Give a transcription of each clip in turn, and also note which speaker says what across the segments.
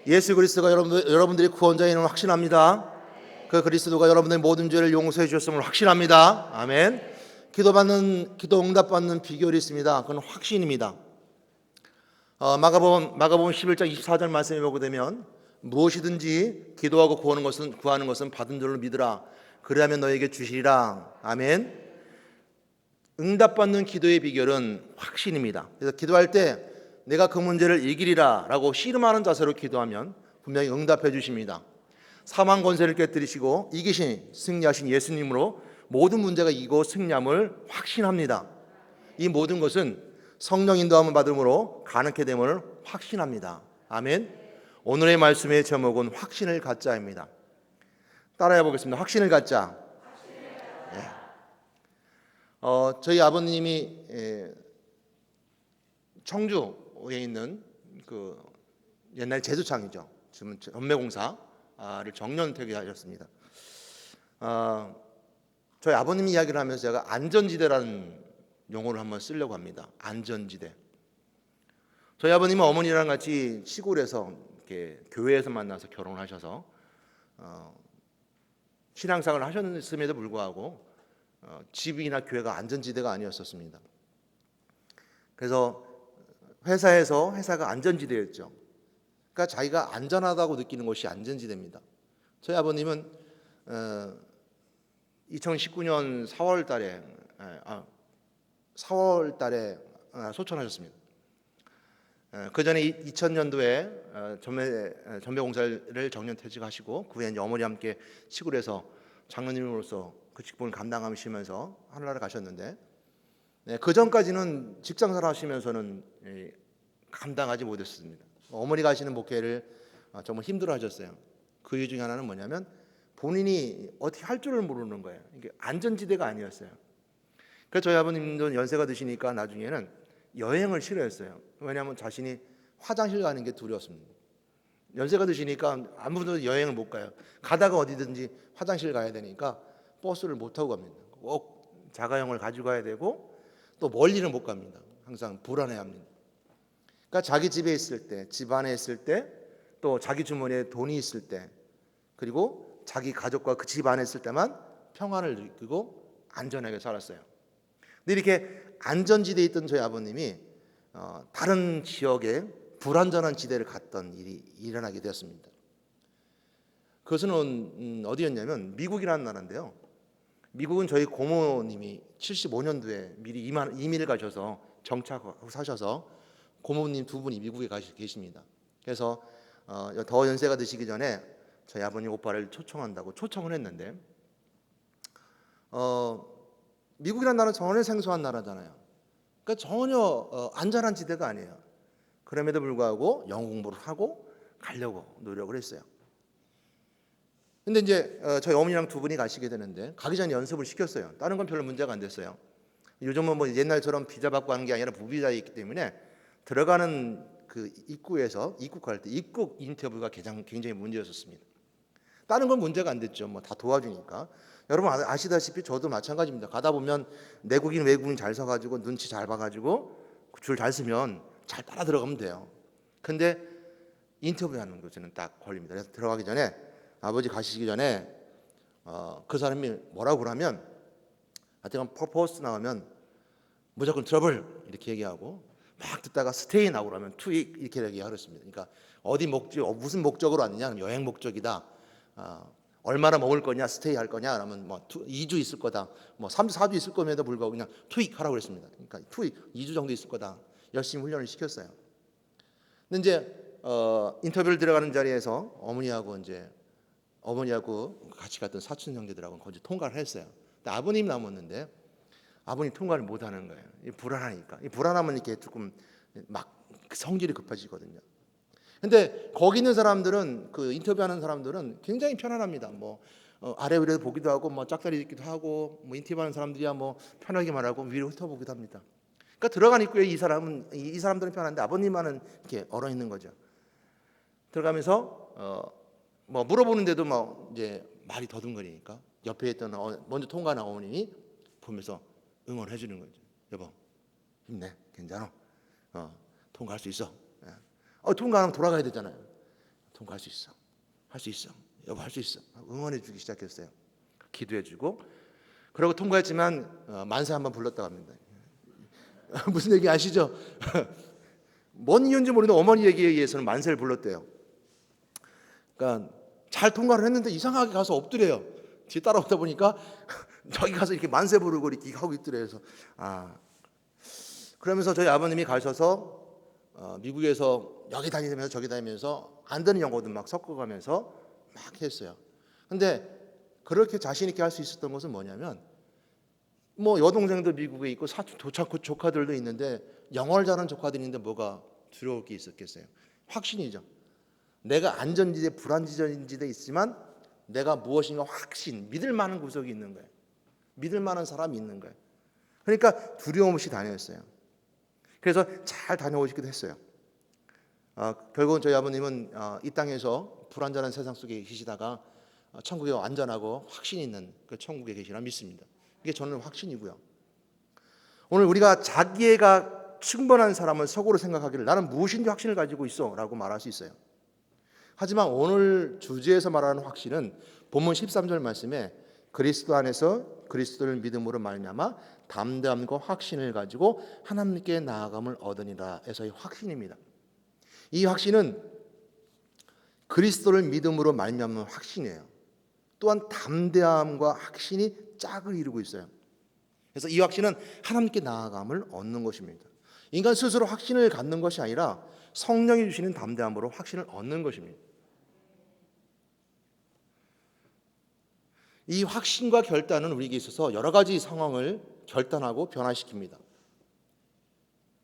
Speaker 1: 예수 그리스도가 여러분들의 구원자인 줄 확신합니다. 그 그리스도가 여러분들의 모든 죄를 용서해 주셨음을 확신합니다. 아멘. 기도 응답받는 비결이 있습니다. 그건 확신입니다. 마가복음 11장 24절 말씀에 보게 되면 무엇이든지 기도하고 구하는 것은 받은 줄로 믿으라. 그리하면 너에게 주시리라. 아멘. 응답받는 기도의 비결은 확신입니다. 그래서 기도할 때 내가 그 문제를 이기리라 라고 씨름하는 자세로 기도하면 분명히 응답해 주십니다. 사망 권세를 깨뜨리시고 이기신 승리하신 예수님으로 모든 문제가 이기고 승리함을 확신합니다. 이 모든 것은 성령 인도함을 받음으로 가능케 됨을 확신합니다. 아멘. 오늘의 말씀의 제목은 확신을 갖자입니다. 따라해 보겠습니다. 확신을 갖자. 예. 저희 아버님이 청주에 있는 그 옛날 제주창이죠. 지금 전매공사를 정년 퇴직하셨습니다. 저희 아버님 이야기를 하면서 제가 안전지대라는 용어를 한번 쓰려고 합니다. 안전지대. 저희 아버님은 어머니랑 같이 시골에서 이렇게 교회에서 만나서 결혼하셔서 신앙생활을 하셨음에도 불구하고 집이나 교회가 안전지대가 아니었었습니다. 그래서 회사가 안전지대였죠. 그러니까 자기가 안전하다고 느끼는 곳이 안전지대입니다. 저희 아버님은 2019년 4월 달에 소천하셨습니다. 그 전에 2000년도에 전매공사를 정년 퇴직하시고 그 후에 이제 어머니와 함께 시골에서 장로님으로서 그 직분을 감당하시면서 하늘나라 가셨는데, 그 전까지는 직장생활 하시면서는 감당하지 못했습니다. 어머니가 하시는 목회를 정말 힘들어하셨어요. 그 이유 중에 하나는 뭐냐면 본인이 어떻게 할 줄을 모르는 거예요. 이게 안전지대가 아니었어요. 그래서 저희 아버님도 연세가 드시니까 나중에는 여행을 싫어했어요. 왜냐하면 자신이 화장실 가는 게 두려웠습니다. 연세가 드시니까 아무도 여행을 못 가요. 가다가 어디든지 화장실 가야 되니까 버스를 못 타고 갑니다. 꼭 자가용을 가지고 가야 되고 또 멀리는 못 갑니다. 항상 불안해합니다. 그러니까 자기 집에 있을 때, 집 안에 있을 때, 또 자기 주머니에 돈이 있을 때, 그리고 자기 가족과 그 집 안에 있을 때만 평안을 느끼고 안전하게 살았어요. 근데 이렇게 안전지대에 있던 저희 아버님이 다른 지역에 불안전한 지대를 갔던 일이 일어나게 되었습니다. 그것은 어디였냐면 미국이라는 나라인데요. 미국은 저희 고모님이 75년도에 미리 이민을 가셔서 정착하고 사셔서 고모님 두 분이 미국에 계십니다. 그래서 더 연세가 드시기 전에 저희 아버님 오빠를 초청한다고 초청을 했는데, 미국이라는 나라는 전혀 생소한 나라잖아요. 그러니까 전혀 안전한 지대가 아니에요. 그럼에도 불구하고 영어 공부를 하고 가려고 노력을 했어요. 근데 이제 저희 어머니랑 두 분이 가시게 되는데 가기 전에 연습을 시켰어요. 다른 건 별로 문제가 안 됐어요. 요즘은 뭐 옛날처럼 비자 받고 하는 게 아니라 무비자에 있기 때문에 들어가는 그 입구에서 입국할 때 입국 인터뷰가 굉장히 문제였었습니다. 다른 건 문제가 안 됐죠. 뭐 다 도와주니까. 여러분 아시다시피 저도 마찬가지입니다. 가다 보면 내국인 외국인 잘 서가지고 눈치 잘 봐가지고 줄 잘 서면 잘 따라 들어가면 돼요. 근데 인터뷰하는 것에는 딱 걸립니다. 그래서 들어가기 전에 아버지 가시기 전에 그 사람이 뭐라고 그러면 하여튼 퍼포스 나오면 무조건 트러블 이렇게 얘기하고 막 듣다가 스테이 나오고 그러면 투익 이렇게 얘기하랬습니다. 그러니까 어디 무슨 목적으로 왔느냐? 여행 목적이다. 얼마나 먹을 거냐? 스테이 할 거냐? 그러면 뭐 2주 있을 거다. 뭐 3주 4주 있을 거면도 불구하고 그냥 투익 하라고 그랬습니다. 그러니까 투익 2주 정도 있을 거다. 열심히 훈련을 시켰어요. 근데 이제 인터뷰를 들어가는 자리에서 어머니하고 같이 갔던 사촌 형제들하고 거기 통과를 했어요. 근데 아버님 남았는데 아버님 통과를 못 하는 거예요. 불안하니까. 이 불안하면 이렇게 조금 막 성질이 급해지거든요. 근데 거기 있는 사람들은 그 인터뷰하는 사람들은 굉장히 편안합니다. 뭐 아래 위로 보기도 하고 뭐 짝다리 있기도 하고 뭐 인터뷰하는 사람들이야 뭐 편하게 말하고 위로 훑어보기도 합니다. 그러니까 들어간 입구에 이 사람들은 편한데 아버님만은 이렇게 얼어 있는 거죠. 들어가면서 뭐 물어보는데도 뭐 이제 말이 더듬거리니까 옆에 있던 먼저 통과한 어머님이 보면서 응원해 주는 거죠. 여보 힘내, 괜찮아, 통과할 수 있어. 통과하면 돌아가야 되잖아요. 통과할 수 있어. 할 수 있어. 여보 할 수 있어. 응원해 주기 시작했어요. 기도해 주고. 그러고 통과했지만 만세 한번 불렀다고 합니다. 무슨 얘기 아시죠? 뭔 이유인지 모르는 어머니 얘기에 의해서는 만세를 불렀대요. 그러니까 잘 통과를 했는데 이상하게 가서 엎드려요. 뒤에 따라오다 보니까 저기 가서 이렇게 만세 부르고 이렇게 하고 있더래요. 그래서 그러면서 저희 아버님이 가셔서 미국에서 여기 다니면서 저기 다니면서 안 되는 영어도 막 섞어가면서 막 했어요. 근데 그렇게 자신 있게 할 수 있었던 것은 뭐냐면 뭐 여동생도 미국에 있고 사촌 조카들도 있는데 영어를 잘하는 조카들이 있는데 뭐가 두려울 게 있었겠어요. 확신이죠. 내가 안전지대 불안지대에 있지만 내가 무엇인가 확신, 믿을 만한 구석이 있는 거예요. 믿을 만한 사람이 있는 거예요. 그러니까 두려움 없이 다녔어요. 그래서 잘 다녀오시기도 했어요. 결국은 저희 아버님은 이 땅에서 불안전한 세상 속에 계시다가 천국에 안전하고 확신 있는 그 천국에 계시라 믿습니다. 이게 저는 확신이고요. 오늘 우리가 자기애가 충분한 사람은 속으로 생각하기를 나는 무엇인지 확신을 가지고 있어 라고 말할 수 있어요. 하지만 오늘 주제에서 말하는 확신은 본문 13절 말씀에 그리스도 안에서 그리스도를 믿음으로 말미암아 담대함과 확신을 가지고 하나님께 나아감을 얻으니라 해서의 확신입니다. 이 확신은 그리스도를 믿음으로 말미암는 확신이에요. 또한 담대함과 확신이 짝을 이루고 있어요. 그래서 이 확신은 하나님께 나아감을 얻는 것입니다. 인간 스스로 확신을 갖는 것이 아니라 성령이 주시는 담대함으로 확신을 얻는 것입니다. 이 확신과 결단은 우리에게 있어서 여러 가지 상황을 결단하고 변화시킵니다.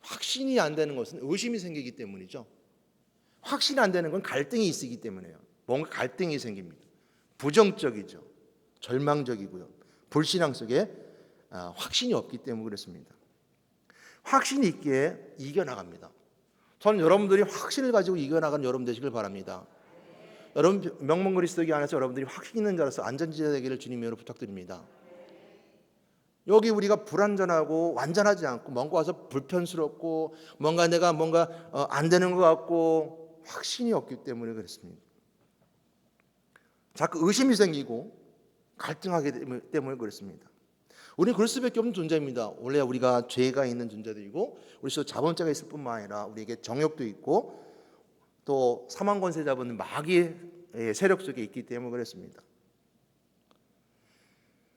Speaker 1: 확신이 안 되는 것은 의심이 생기기 때문이죠. 확신이 안 되는 건 갈등이 있기 때문이에요. 뭔가 갈등이 생깁니다. 부정적이죠. 절망적이고요. 불신앙 속에 확신이 없기 때문에 그렇습니다. 확신이 있기에 이겨나갑니다. 저는 여러분들이 확신을 가지고 이겨나가는 여러분 되시길 바랍니다. 여러분 명문 그리스도교 안에서 여러분들이 확신 있는 자로서 안전지대 되기를 주님으로 부탁드립니다. 여기 우리가 불안전하고 완전하지 않고 뭔가 와서 불편스럽고 내가 안 되는 것 같고 확신이 없기 때문에 그렇습니다. 자꾸 의심이 생기고 갈등하기 때문에 그렇습니다. 우리는 그럴 수밖에 없는 존재입니다. 원래 우리가 죄가 있는 존재들이고 우리 속에 자본죄가 있을 뿐만 아니라 우리에게 정욕도 있고 또 사망 권세 잡은 마귀의 세력 속에 있기 때문에 그렇습니다.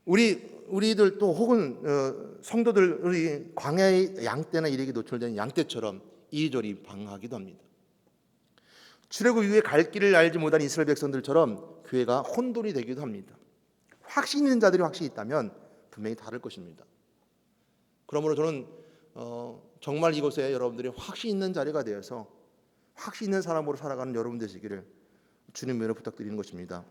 Speaker 1: 우리들 또 혹은 성도들이 광야의 양떼나 일에게 노출되는 양떼처럼 이리저리 방황하기도 합니다. 출애굽 이후에 갈 길을 알지 못한 이스라엘 백성들처럼 교회가 혼돈이 되기도 합니다. 확신 있는 자들이 확신이 있다면 분명히 다를 것입니다. 그러므로 저는 정말 이곳에 여러분들이 확신 있는 자리가 되어서 확신 있는 사람으로 살아가는 여러분 되시기를 주님으로 부탁드리는 것입니다.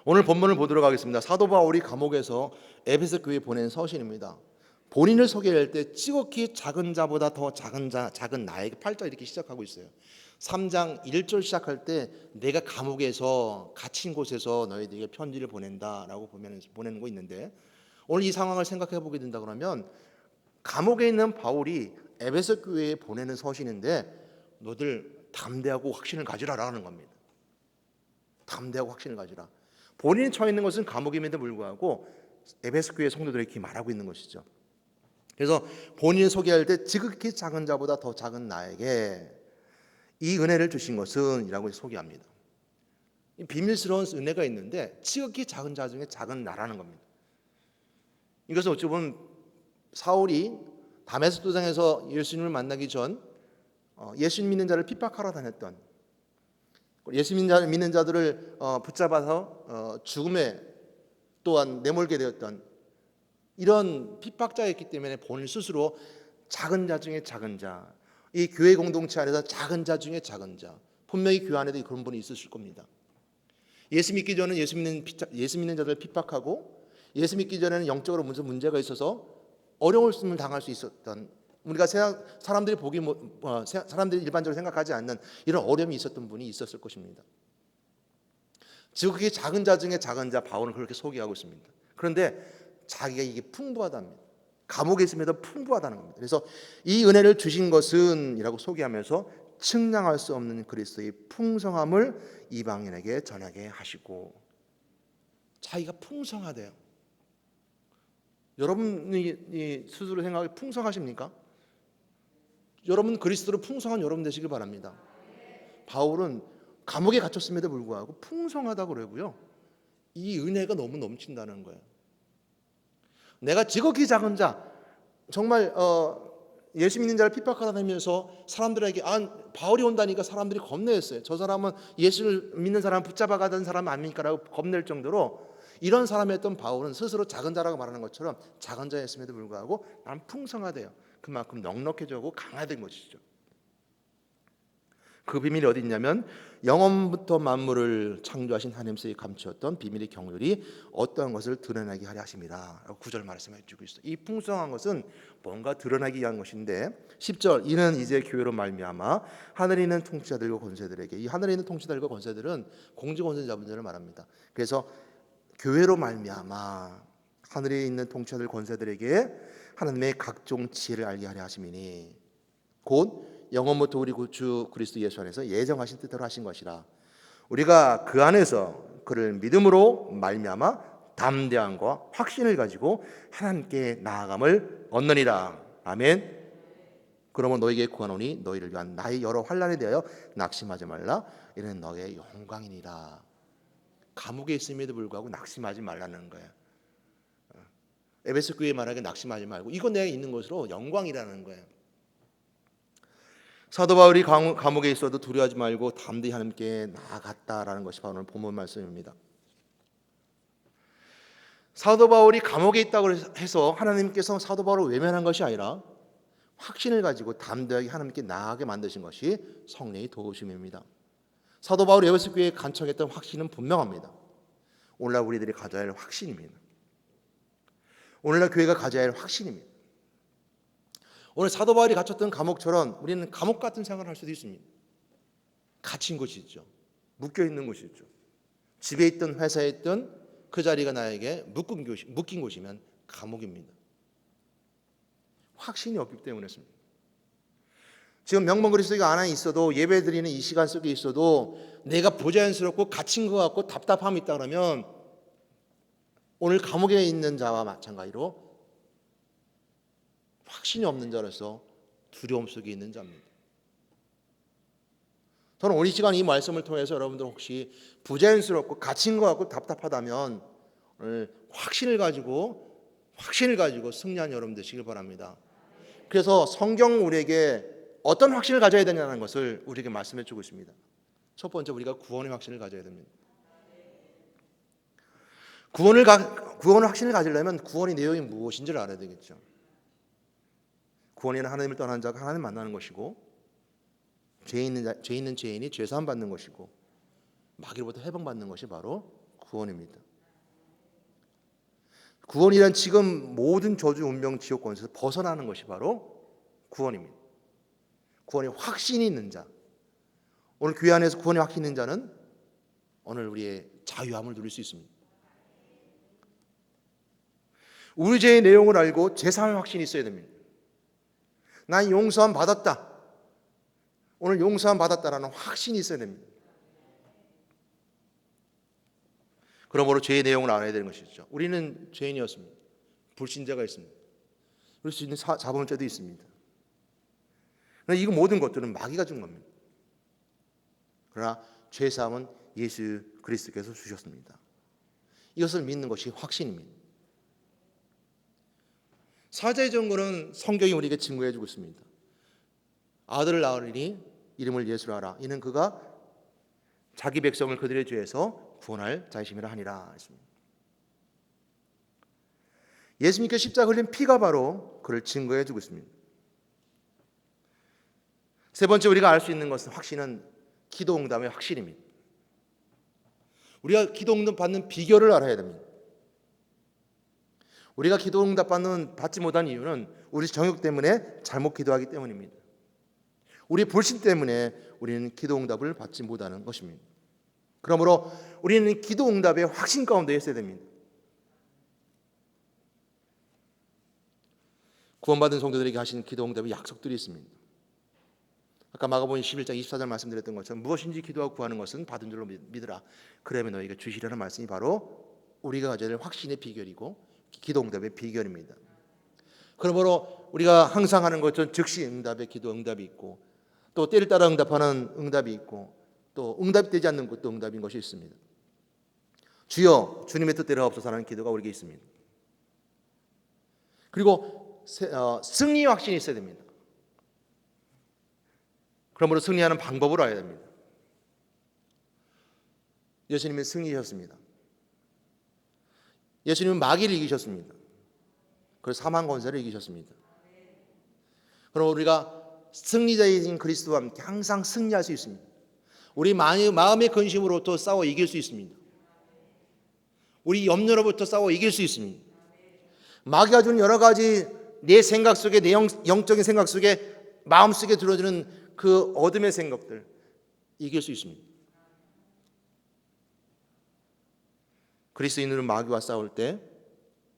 Speaker 1: 오늘 본문을 보도록 하겠습니다. 사도 바울이 감옥에서 에베소 교회에 보낸 서신입니다. 본인을 소개할 때 지극히 작은 자보다 더 작은 나에게 8절 이렇게 시작하고 있어요. 3장 1절 시작할 때 내가 감옥에서 갇힌 곳에서 너희들에게 편지를 보낸다라고 보내는 거 있는데 오늘 이 상황을 생각해 보게 된다 그러면 감옥에 있는 바울이 에베소 교회에 보내는 서신인데 너들 담대하고 확신을 가지라라는 겁니다. 담대하고 확신을 가지라. 본인이 처해 있는 것은 감옥임에도 불구하고 에베소 교회 성도들에게 말하고 있는 것이죠. 그래서 본인을 소개할 때 지극히 작은 자보다 더 작은 나에게 이 은혜를 주신 것은 이라고 소개합니다. 비밀스러운 은혜가 있는데 지극히 작은 자 중에 작은 나라는 겁니다. 이것은 어찌 보면 사울이 다메섹 도상에서 예수님을 만나기 전 예수 믿는 자를 핍박하러 다녔던 예수 믿는 자들을 붙잡아서 죽음에 또한 내몰게 되었던 이런 핍박자였기 때문에 본인 스스로 작은 자 중에 작은 자, 이 교회 공동체 안에서 작은 자 중에 작은 자, 분명히 교회 안에도 그런 분이 있으실 겁니다. 예수 믿기 전에 예수 믿는 자들을 핍박하고 예수 믿기 전에는 영적으로 무슨 문제가 있어서 어려움을 당할 수 있었던 우리가 사람들이 사람들이 일반적으로 생각하지 않는 이런 어려움이 있었던 분이 있었을 것입니다. 지극히 작은 자 중에 작은 자 바울은 그렇게 소개하고 있습니다. 그런데 자기가 이게 풍부하답니다. 감옥에 있음에도 풍부하다는 겁니다. 그래서 이 은혜를 주신 것은 이라고 소개하면서 측량할 수 없는 그리스도의 풍성함을 이방인에게 전하게 하시고. 자기가 풍성하대요. 여러분이 스스로 생각하기 풍성하십니까? 여러분 그리스도로 풍성한 여러분 되시길 바랍니다. 바울은 감옥에 갇혔음에도 불구하고 풍성하다고 그러고요. 이 은혜가 너무 넘친다는 거예요. 내가 지극히 작은 자, 정말 예수 믿는 자를 핍박하다 다니면서 사람들에게 바울이 온다니까 사람들이 겁내었어요. 저 사람은 예수를 믿는 사람 붙잡아 가던 사람 아닙니까라고 겁낼 정도로 이런 사람이었던 바울은 스스로 작은 자라고 말하는 것처럼 작은 자였음에도 불구하고 난 풍성하대요. 그만큼 넉넉해지고 강화된 것이죠. 그 비밀이 어디 있냐면 영원부터 만물을 창조하신 하나님께서 감추었던 비밀의 경륜이 어떠한 것을 드러나게 하려 하심이라 라고 9절 말씀해 주고 있어요. 이 풍성한 것은 뭔가 드러나기 위한 것인데 10절 이는 이제 교회로 말미암아 하늘에 있는 통치자들과 권세들에게, 이 하늘에 있는 통치자들과 권세들은 공주권세 자분들을 말합니다. 그래서 교회로 말미암아 하늘에 있는 통치자들 권세들에게 하나님의 각종 지혜를 알게 하려 하심이니 곧 영원부터 우리 주 그리스도 예수 안에서 예정하신 뜻대로 하신 것이라. 우리가 그 안에서 그를 믿음으로 말미암아 담대함과 확신을 가지고 하나님께 나아감을 얻느니라. 아멘. 그러면 너에게 구하노니 너희를 위한 나의 여러 환난에 대하여 낙심하지 말라. 이는 너의 영광이니라. 감옥에 있음에도 불구하고 낙심하지 말라는 거예요. 에베소 교회 말하기에 낙심하지 말고 이건 내가 있는 것으로 영광이라는 거예요. 사도 바울이 감옥에 있어도 두려워하지 말고 담대히 하나님께 나아갔다라는 것이 바로 오늘 본문 말씀입니다. 사도 바울이 감옥에 있다고 해서 하나님께서 사도 바울을 외면한 것이 아니라 확신을 가지고 담대하게 하나님께 나아가게 만드신 것이 성령의 도우심입니다. 사도 바울이 에베소 교회에 간청했던 확신은 분명합니다. 오늘날 우리들이 가져야 할 확신입니다. 오늘날 교회가 가져야 할 확신입니다. 오늘 사도 바울이 갇혔던 감옥처럼 우리는 감옥 같은 생활을 할 수도 있습니다. 갇힌 곳이 있죠. 묶여 있는 곳이 있죠. 집에 있든 회사에 있든 그 자리가 나에게 묶인 곳이면 감옥입니다. 확신이 없기 때문에 그렇습니다. 지금 명문 그리스도가 안에 있어도 예배드리는 이 시간 속에 있어도 내가 부자연스럽고 갇힌 것 같고 답답함이 있다 그러면 오늘 감옥에 있는 자와 마찬가지로 확신이 없는 자로서 두려움 속에 있는 자입니다. 저는 오늘 이 시간 이 말씀을 통해서 여러분들 혹시 부자연스럽고 갇힌 것 같고 답답하다면 오늘 확신을 가지고 승리한 여러분 되시길 바랍니다. 그래서 성경 우리에게 어떤 확신을 가져야 되냐는 것을 우리에게 말씀해 주고 있습니다. 첫 번째, 우리가 구원의 확신을 가져야 됩니다. 구원의 확신을 가지려면 구원의 내용이 무엇인지를 알아야 되겠죠. 구원에는 하나님을 떠난 자가 하나님 만나는 것이고, 죄 있는 죄인이 죄 사함 받는 것이고, 마귀로부터 해방받는 것이 바로 구원입니다. 구원이란 지금 모든 저주, 운명, 지옥 권세에서 벗어나는 것이 바로 구원입니다. 구원의 확신이 있는 자, 오늘 교회 안에서 구원의 확신이 있는 자는 오늘 우리의 자유함을 누릴 수 있습니다. 우리 죄의 내용을 알고 제3의 확신이 있어야 됩니다. 난 용서함 받았다. 오늘 용서함 받았다라는 확신이 있어야 됩니다. 그러므로 죄의 내용을 알아야 되는 것이죠. 우리는 죄인이었습니다. 불신자가 있습니다. 그럴 수 있는 자범죄도 있습니다. 그러나 이 모든 것들은 마귀가 준 겁니다. 그러나 죄사함은 예수 그리스도께서 주셨습니다. 이것을 믿는 것이 확신입니다. 사자의 증거는 성경이 우리에게 증거해 주고 있습니다. 아들을 낳으리니 이름을 예수라 하라. 이는 그가 자기 백성을 그들의 죄에서 구원할 자이심이라 하니라 했습니다. 예수님께 십자가 흘린 피가 바로 그를 증거해 주고 있습니다. 세 번째, 우리가 알 수 있는 것은 확신은 기도 응답의 확신입니다. 우리가 기도 응답 받는 비결을 알아야 됩니다. 우리가 기도 응답 받지 못한 이유는 우리 정욕 때문에 잘못 기도하기 때문입니다. 우리 불신 때문에 우리는 기도 응답을 받지 못하는 것입니다. 그러므로 우리는 기도 응답의 확신 가운데 있어야 됩니다. 구원받은 성도들에게 하신 기도 응답의 약속들이 있습니다. 아까 마가복음 11장 24절 말씀드렸던 것처럼 무엇인지 기도하고 구하는 것은 받은 줄로 믿으라. 그러면 너희가 주시려는 말씀이 바로 우리가 가져야 될 확신의 비결이고 기도 응답의 비결입니다. 그러므로 우리가 항상 하는 것처럼 즉시 응답의 기도 응답이 있고, 또 때를 따라 응답하는 응답이 있고, 또 응답이 되지 않는 것도 응답인 것이 있습니다. 주여 주님의 뜻대로 하옵소서 하는 기도가 우리에게 있습니다. 그리고 승리의 확신이 있어야 됩니다. 그러므로 승리하는 방법을 알아야 됩니다. 예수님은 승리하셨습니다. 예수님은 마귀를 이기셨습니다. 그래서 사망 권세를 이기셨습니다. 그럼 우리가 승리자이신 그리스도와 함께 항상 승리할 수 있습니다. 우리 마음의 근심으로부터 싸워 이길 수 있습니다. 우리 염려로부터 싸워 이길 수 있습니다. 마귀가 주는 여러 가지 내 생각 속에, 내 영적인 생각 속에, 마음속에 들어주는 그 어둠의 생각들 이길 수 있습니다. 그리스도인들은 마귀와 싸울 때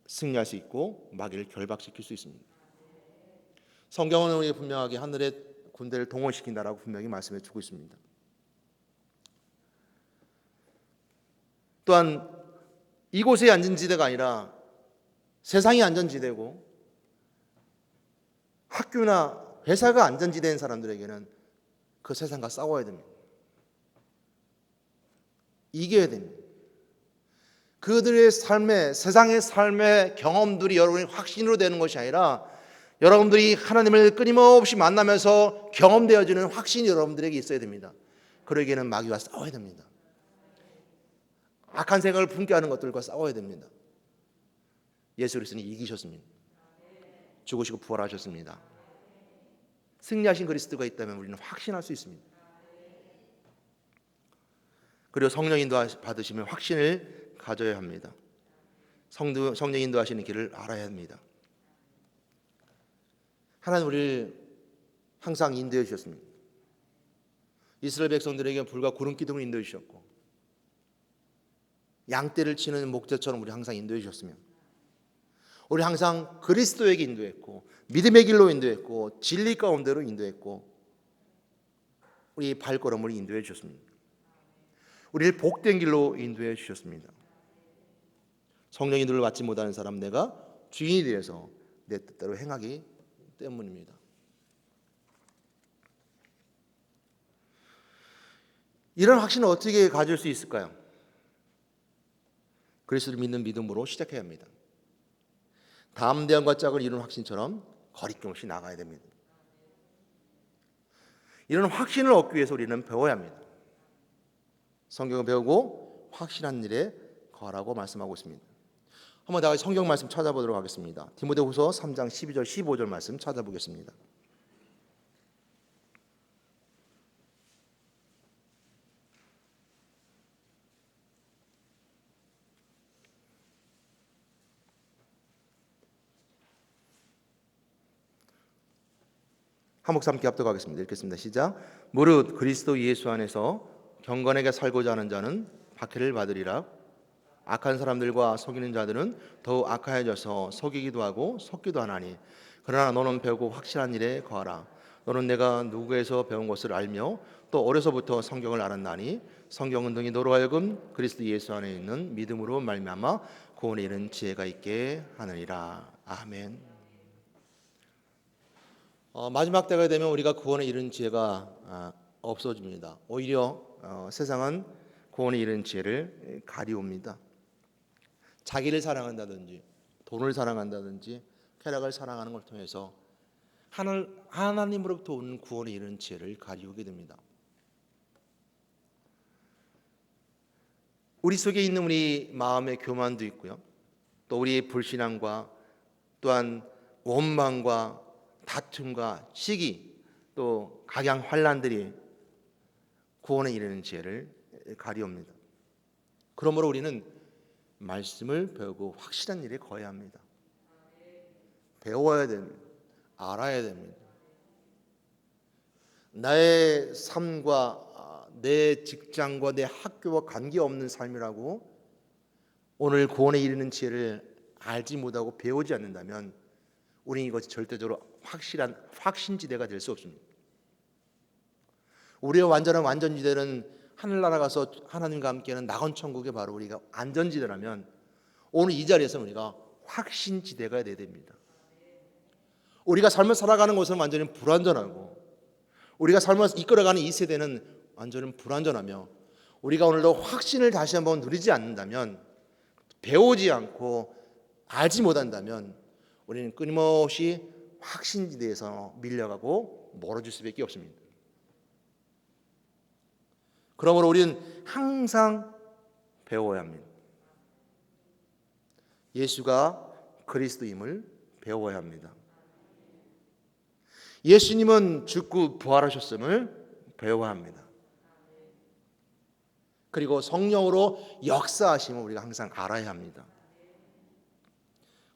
Speaker 1: 승리할 수 있고 마귀를 결박시킬 수 있습니다. 성경은 우리에게 분명하게 하늘의 군대를 동원시킨다라고 분명히 말씀해 주고 있습니다. 또한 이곳의 안전지대가 아니라 세상이 안전지대고 학교나 회사가 안전지대인 사람들에게는 그 세상과 싸워야 됩니다. 이겨야 됩니다. 그들의 삶의, 세상의 삶의 경험들이 여러분의 확신으로 되는 것이 아니라 여러분들이 하나님을 끊임없이 만나면서 경험되어지는 확신이 여러분들에게 있어야 됩니다. 그러기에는 마귀와 싸워야 됩니다. 악한 생각을 품게 하는 것들과 싸워야 됩니다. 예수 그리스도는 이기셨습니다. 죽으시고 부활하셨습니다. 승리하신 그리스도가 있다면 우리는 확신할 수 있습니다. 그리고 성령 인도 받으시면 확신을 가져야 합니다. 성령 인도하시는 길을 알아야 합니다. 하나님 우리를 항상 인도해 주셨습니다. 이스라엘 백성들에게 불과 구름 기둥을 인도해 주셨고, 양떼를 치는 목자처럼 우리 항상 인도해 주셨으며, 우리 항상 그리스도에게 인도했고, 믿음의 길로 인도했고, 진리 가운데로 인도했고, 우리 발걸음을 인도해 주셨습니다. 우리를 복된 길로 인도해 주셨습니다. 성령 인도를 받지 못하는 사람, 내가 주인이 되어서 내 뜻대로 행하기 때문입니다. 이런 확신을 어떻게 가질 수 있을까요? 그리스도를 믿는 믿음으로 시작해야 합니다. 담대함과 짝을 이룬 확신처럼 거리낌 없이 나가야 됩니다. 이런 확신을 얻기 위해서 우리는 배워야 합니다. 성경을 배우고 확실한 일에 거하라고 말씀하고 있습니다. 한번 다 같이 성경 말씀 찾아보도록 하겠습니다. 디모데후서 3장 12절 15절 말씀 찾아보겠습니다. 한 목사 함께 합독하겠습니다. 읽겠습니다. 시작. 무릇 그리스도 예수 안에서 경건하게 살고자 하는 자는 박해를 받으리라. 악한 사람들과 속이는 자들은 더욱 악하여져서 속이기도 하고 속기도 하나니, 그러나 너는 배우고 확실한 일에 거하라. 너는 내가 누구에서 배운 것을 알며 또 어려서부터 성경을 알았나니, 성경은 등이 너로 하여금 그리스도 예수 안에 있는 믿음으로 말미암아 구원에 이르는 지혜가 있게 하느니라. 아멘. 마지막 때가 되면 우리가 구원에 이르는 지혜가 없어집니다. 오히려 세상은 구원에 이르는 지혜를 가리웁니다. 자기를 사랑한다든지 돈을 사랑한다든지 쾌락을 사랑하는 걸 통해서 하나님으로부터 오는 구원에 이르는 지혜를 가리우게 됩니다. 우리 속에 있는 우리 마음의 교만도 있고요, 또 우리의 불신앙과 또한 원망과 다툼과 시기, 또 각양 환난들이 구원에 이르는 지혜를 가리웁니다. 그러므로 우리는 말씀을 배우고 확실한 일에 거해야 합니다. 배워야 됩니다. 알아야 됩니다. 나의 삶과 내 직장과 내 학교와 관계없는 삶이라고 오늘 구원에 이르는 지혜를 알지 못하고 배우지 않는다면 우리는 이것이 절대적으로 확실한 확신지대가 될 수 없습니다. 우리의 완전한 완전지대는 하늘나라 가서 하나님과 함께하는 낙원 천국에 바로 우리가 안전지대라면 오늘 이 자리에서 우리가 확신지대가 돼야 됩니다. 우리가 삶을 살아가는 곳은 완전히 불완전하고 우리가 삶을 이끌어가는 이 세대는 완전히 불완전하며 우리가 오늘도 확신을 다시 한번 누리지 않는다면 배우지 않고 알지 못한다면 우리는 끊임없이 확신지대에서 밀려가고 멀어질 수밖에 없습니다. 그러므로 우리는 항상 배워야 합니다. 예수가 그리스도임을 배워야 합니다. 예수님은 죽고 부활하셨음을 배워야 합니다. 그리고 성령으로 역사하심을 우리가 항상 알아야 합니다.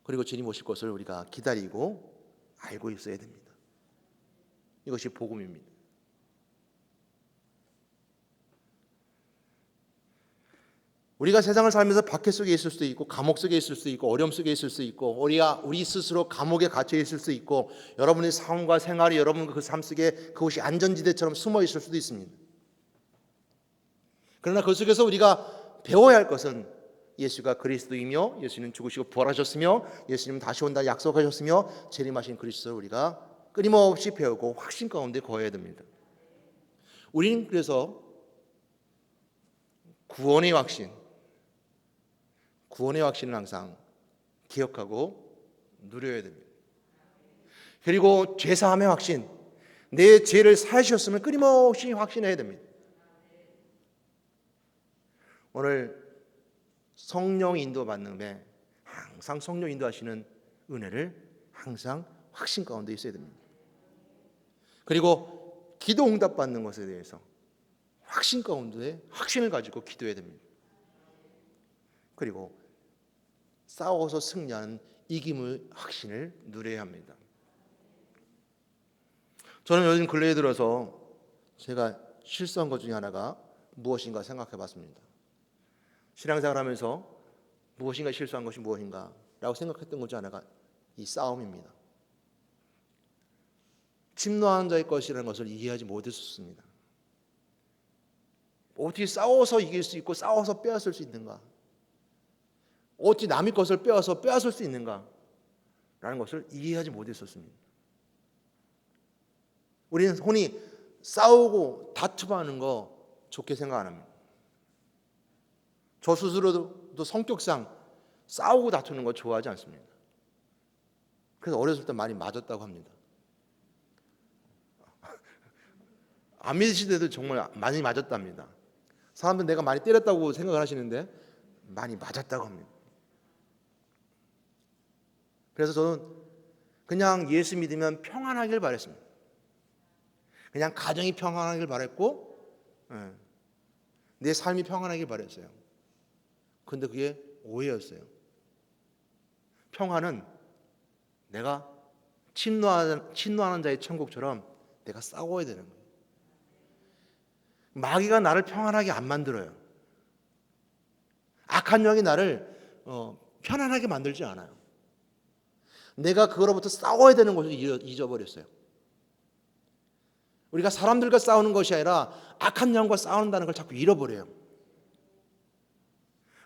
Speaker 1: 그리고 주님 오실 것을 우리가 기다리고 알고 있어야 됩니다. 이것이 복음입니다. 우리가 세상을 살면서 박해 속에 있을 수도 있고 감옥 속에 있을 수도 있고 어려움 속에 있을 수도 있고 우리 스스로 감옥에 갇혀 있을 수도 있고 여러분의 삶과 생활이 여러분 그 삶 속에 그것이 안전지대처럼 숨어 있을 수도 있습니다. 그러나 그 속에서 우리가 배워야 할 것은 예수가 그리스도이며 예수님 죽으시고 부활하셨으며 예수님 다시 온다 약속하셨으며 재림하신 그리스도를 우리가 끊임없이 배우고 확신 가운데 거해야 됩니다. 우리는 그래서 구원의 확신을 항상 기억하고 누려야 됩니다. 그리고 죄사함의 확신, 내 죄를 사하셨음을 끊임없이 확신해야 됩니다. 오늘 성령 인도 받는 데 항상 성령 인도하시는 은혜를 항상 확신 가운데 있어야 됩니다. 그리고 기도 응답 받는 것에 대해서 확신 가운데 확신을 가지고 기도해야 됩니다. 그리고 싸워서 승리하는 이김의 확신을 누려야 합니다. 저는 요즘 근래에 들어서 제가 실수한 것 중에 하나가 무엇인가 생각해 봤습니다. 신앙생활 하면서 무엇인가 실수한 것이 무엇인가 라고 생각했던 것 중에 하나가 이 싸움입니다. 침노하는 자의 것이라는 것을 이해하지 못했었습니다. 어떻게 싸워서 이길 수 있고 싸워서 빼앗을 수 있는가? 어떻게 남의 것을 빼앗을 수 있는가? 라는 것을 이해하지 못했었습니다. 우리는 흔히 싸우고 다투하는 거 좋게 생각 안 합니다. 저 스스로도 성격상 싸우고 다투는 거 좋아하지 않습니다. 그래서 어렸을 때 많이 맞았다고 합니다. 안 믿으시대도 정말 많이 맞았답니다. 사람들은 내가 많이 때렸다고 생각을 하시는데 많이 맞았다고 합니다. 그래서 저는 그냥 예수 믿으면 평안하길 바랬습니다. 그냥 가정이 평안하길 바랬고 내 삶이 평안하길 바랬어요. 그런데 그게 오해였어요. 평안은 내가 침노하는 자의 천국처럼 내가 싸워야 되는 거예요. 마귀가 나를 평안하게 안 만들어요. 악한 영이 나를 편안하게 만들지 않아요. 내가 그거로부터 싸워야 되는 것을 잊어버렸어요. 우리가 사람들과 싸우는 것이 아니라 악한 영과 싸운다는 걸 자꾸 잃어버려요.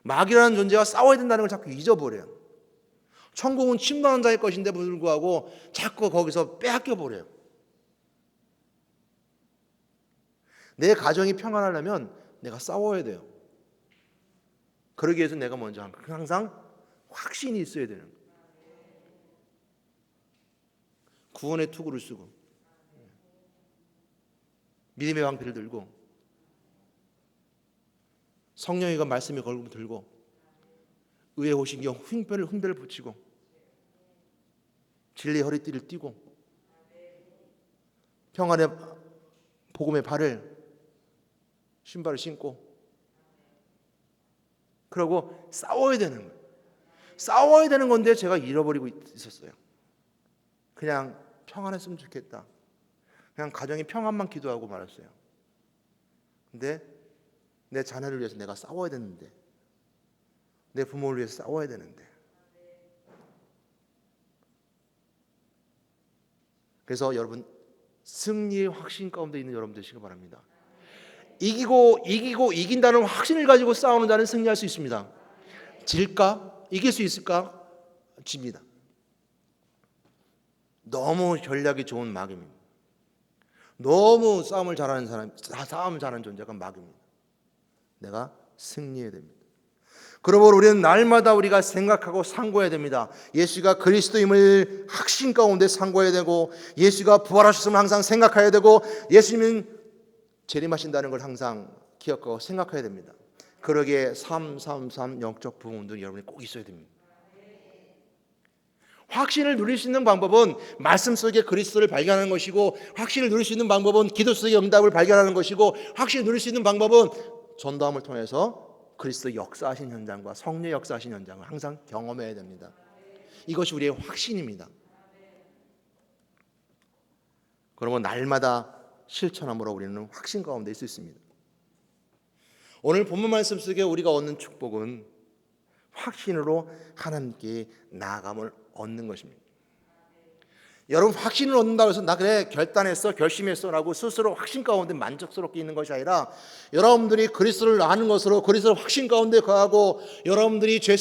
Speaker 1: 마귀라는 존재와 싸워야 된다는 걸 자꾸 잊어버려요. 천국은 침노하는 자의 것인데 불구하고 자꾸 거기서 빼앗겨 버려요. 내 가정이 평안하려면 내가 싸워야 돼요. 그러기 위해서 내가 먼저 항상 확신이 있어야 되는 거예요. 구원의 투구를 쓰고 믿음의 방패를 들고 성령의 말씀의 걸음을 들고 의의 호신경 흉배를 붙이고 진리의 허리띠를 띠고 평안의 복음의 신발을 신고 그러고 싸워야 되는 거예요. 싸워야 되는 건데 제가 잃어버리고 있었어요. 그냥 평안했으면 좋겠다. 그냥 가정의 평안만 기도하고 말았어요. 근데 내 자녀를 위해서 내가 싸워야 되는데 내 부모를 위해서 싸워야 되는데 그래서 여러분 승리의 확신 가운데 있는 여러분 되시기 바랍니다. 이긴다는 확신을 가지고 싸우는 자는 승리할 수 있습니다. 질까? 이길 수 있을까? 집니다. 너무 전략이 좋은 마귀입니다. 너무 싸움을 잘하는 존재가 마귀입니다. 내가 승리해야 됩니다. 그러므로 우리는 날마다 우리가 생각하고 상고해야 됩니다. 예수가 그리스도임을 확신 가운데 상고해야 되고, 예수가 부활하셨음을 항상 생각해야 되고, 예수님은 재림하신다는 걸 항상 기억하고 생각해야 됩니다. 그러기에 333 영적 부흥운동이 여러분이 꼭 있어야 됩니다. 확신을 누릴 수 있는 방법은 말씀 속에 그리스도를 발견하는 것이고, 확신을 누릴 수 있는 방법은 기도 속의 응답을 발견하는 것이고, 확신을 누릴 수 있는 방법은 전도함을 통해서 그리스도 역사하신 현장과 성령 역사하신 현장을 항상 경험해야 됩니다. 이것이 우리의 확신입니다. 그러면 날마다 실천함으로 우리는 확신 가운데 있을 수 있습니다. 오늘 본문 말씀 속에 우리가 얻는 축복은 확신으로 하나님께 나아감을 얻는 것입니다. 여러분, 확신을 얻는다고 해서 나 그래 결단했어 결심했어 라고 스스로 확신 가운데 만족스럽게 있는 것이 아니라, 여러분들이 그리스도를 아는 것으로 그리스도를 확신 가운데 거하고, 여러분들이 죄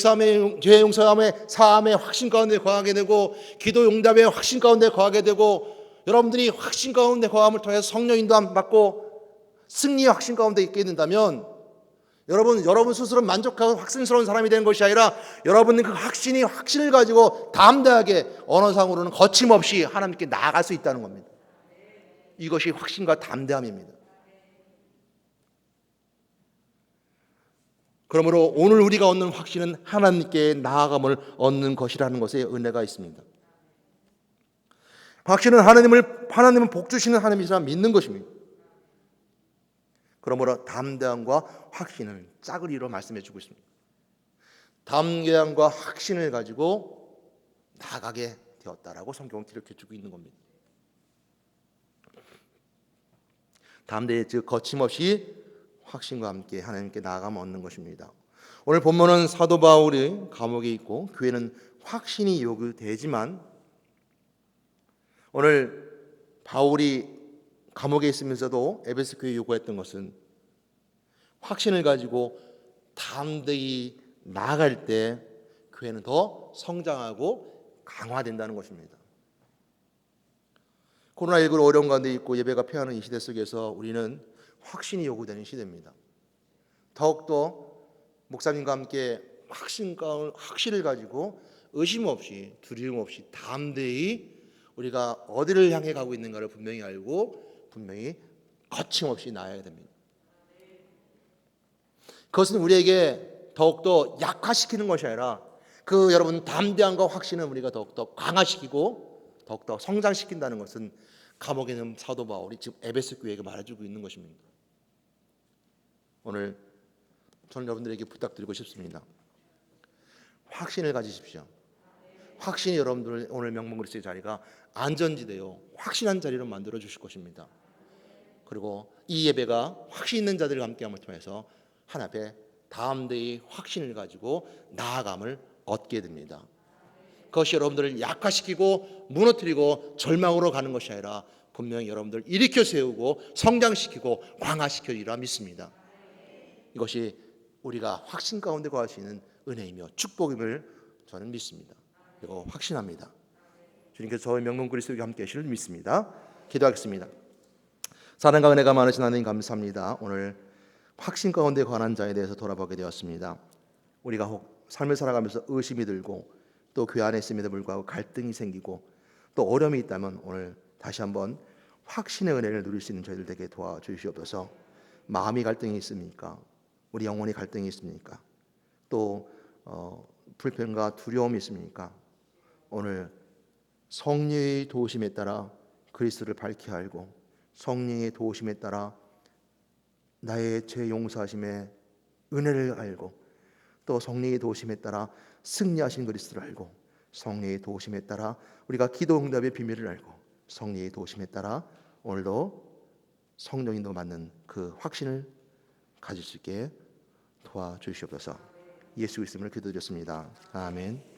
Speaker 1: 용서함의 사함의 확신 가운데 거하게 되고, 기도 응답의 확신 가운데 거하게 되고, 여러분들이 확신 가운데 거함을 통해서 성령 인도함 받고 승리의 확신 가운데 있게 된다면, 여러분 스스로 만족하고 확신스러운 사람이 되는 것이 아니라, 여러분은 그 확신을 가지고 담대하게 언어상으로는 거침없이 하나님께 나아갈 수 있다는 겁니다. 이것이 확신과 담대함입니다. 그러므로 오늘 우리가 얻는 확신은 하나님께 나아감을 얻는 것이라는 것에 은혜가 있습니다. 확신은 하나님은 복 주시는 하나님이시라 믿는 것입니다. 그러므로 담대함과 확신을 짝을 이루어 말씀해 주고 있습니다. 담대함과 확신을 가지고 나아가게 되었다라고 성경은 기록해 주고 있는 겁니다. 담대히 즉 거침없이 확신과 함께 하나님께 나아가면 얻는 것입니다. 오늘 본문은 사도 바울이 감옥에 있고 교회는 확신이 요구되지만, 오늘 바울이 감옥에 있으면서도 에베소 교회에 요구했던 것은 확신을 가지고 담대히 나아갈 때 교회는 더 성장하고 강화된다는 것입니다. 코로나19로 어려운 가운데 있고 예배가 폐하는 이 시대 속에서 우리는 확신이 요구되는 시대입니다. 더욱더 목사님과 함께 확신을 가지고 의심 없이 두려움 없이 담대히 우리가 어디를 향해 가고 있는가를 분명히 알고 분명히 거침없이 나아야 됩니다. 그것은 우리에게 더욱더 약화시키는 것이 아니라, 여러분 담대함과 확신은 우리가 더욱더 강화시키고 더욱더 성장시킨다는 것은 감옥에 있는 사도 바울이 지금 에베소 교회에게 말해주고 있는 것입니다. 오늘 저는 여러분들에게 부탁드리고 싶습니다. 확신을 가지십시오. 확신이 여러분들 오늘 명문그리스도의 자리가 안전지대요 확신한 자리로 만들어 주실 것입니다. 그리고 이 예배가 확신 있는 자들과 함께함을 통해서 하나님 앞에 담대히 확신을 가지고 나아감을 얻게 됩니다. 그것이 여러분들을 약화시키고 무너뜨리고 절망으로 가는 것이 아니라 분명히 여러분들 일으켜 세우고 성장시키고 강화시키리라 믿습니다. 이것이 우리가 확신 가운데 거할 수 있는 은혜이며 축복임을 저는 믿습니다. 그리고 확신합니다. 주님께서 저의 명문그리스도와 함께 하시를 믿습니다. 기도하겠습니다. 사랑과 은혜가 많으신 하나님 감사합니다. 오늘 확신 가운데 관한 자에 대해서 돌아보게 되었습니다. 우리가 혹 삶을 살아가면서 의심이 들고 또 교회 안에 있음에도 불구하고 갈등이 생기고 또 어려움이 있다면 오늘 다시 한번 확신의 은혜를 누릴 수 있는 저희들 되게 도와주시옵소서. 마음이 갈등이 있습니까? 우리 영혼이 갈등이 있습니까? 또 불편과 두려움이 있습니까? 오늘 성령의 도우심에 따라 그리스도를 밝히 알고, 성령의 도우심에 따라 나의 죄 용서하심의 은혜를 알고, 또 성령의 도우심에 따라 승리하신 그리스도를 알고, 성령의 도우심에 따라 우리가 기도 응답의 비밀을 알고, 성령의 도우심에 따라 오늘도 성령인도 맞는 그 확신을 가질 수 있게 도와주시옵소서. 예수 그리스도를 기도드렸습니다. 아멘.